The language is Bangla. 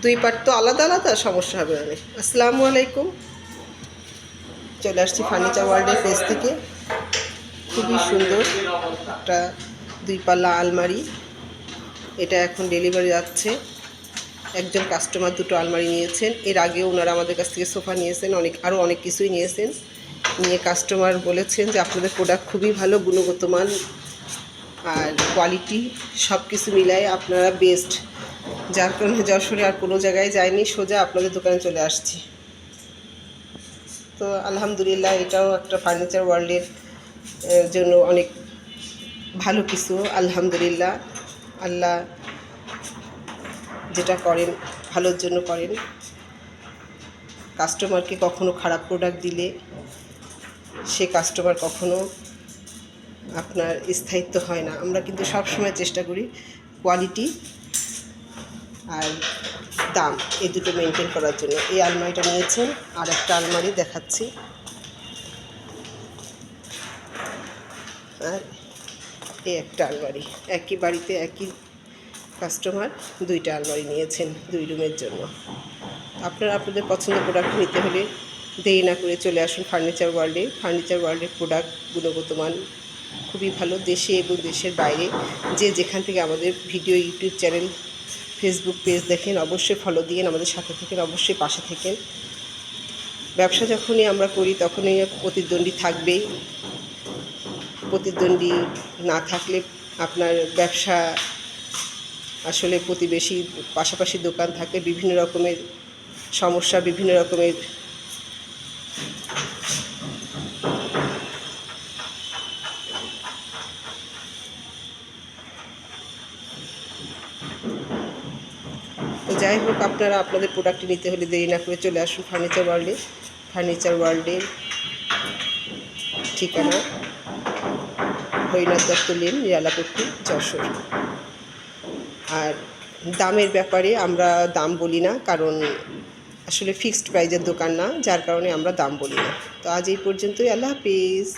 দুই পার্ট তো আলাদা আলাদা, সমস্যা হবে অনেক। আসসালামু আলাইকুম, চলে আসছি ফার্নিচার ওয়ার্ল্ডের পেজ থেকে। খুবই সুন্দর একটা 2 পাল্লা আলমারি, এটা এখন ডেলিভারি যাচ্ছে। একজন কাস্টমার 2টো আলমারি নিয়েছেন। এর আগেও ওনারা আমাদের কাছ থেকে সোফা নিয়েছেন, আরও অনেক কিছুই নিয়েছেন। নিয়ে কাস্টমার বলেছেন যে আপনাদের প্রোডাক্ট খুবই ভালো, গুণগত মান আর কোয়ালিটি সব কিছু মিলায় আপনারা বেস্ট। যার কারণে যশোরে আর কোনো জায়গায় যায়নি, সোজা আপনাদের দোকানে চলে আসছি। তো আলহামদুলিল্লাহ, এটাও একটা ফার্নিচার ওয়ার্ল্ডের জন্য অনেক ভালো কিছু। আলহামদুলিল্লাহ, আল্লাহ যেটা করেন ভালোর জন্য করেন। কাস্টমারকে কখনো খারাপ প্রোডাক্ট দিলে সে কাস্টমার কখনো আপনার স্থায়িত্ব হয় না। আমরা কিন্তু সবসময় চেষ্টা করি কোয়ালিটি আর দাম এই দুটো মেনটেন করার জন্য। এই আলমারিটা নিয়েছেন, আর একটা আলমারি দেখাচ্ছি। আর এই একটা আলমারি, একই বাড়িতে একই কাস্টমার 2টা আলমারি নিয়েছেন 2 রুমের জন্য। আপনারা আপনাদের পছন্দের প্রোডাক্ট নিতে হলে দেরি না করে চলে আসুন ফার্নিচার ওয়ার্ল্ডে। ফার্নিচার ওয়ার্ল্ডের প্রোডাক্ট গুণগত মান খুবই ভালো। দেশে এবং দেশের বাইরে যে যেখান থেকে আমাদের video, YouTube channel, Facebook page দেখেন, অবশ্যই ফলো দিয়েন, আমাদের সাথে থাকেন, অবশ্যই পাশে থাকেন। ব্যবসা যখনই আমরা করি তখনই প্রতিদ্বন্দ্বী থাকবেই। প্রতিদ্বন্দ্বী না থাকলে আপনার ব্যবসা আসলে প্রতিবেশী পাশাপাশি দোকান থাকলে বিভিন্ন রকমের সমস্যা, বিভিন্ন রকমের তো যাই হোক, আপনারা আপনাদের প্রোডাক্টটি নিতে হলে দেরি না করে চলে আসুন ফার্নিচার ওয়ার্ল্ডে। ফার্নিচার ওয়ার্ল্ডের ঠিকানা হরিনাথ দত্ত লেন, রিয়ালাপট্টি, যশোর। আর দামের ব্যাপারে আমরা দাম বলি না, কারণ আসলে ফিক্সড প্রাইজের দোকান না, যার কারণে আমরা দাম বলি না। তো আজ এই পর্যন্তই। আল্লাহ হাফিজ।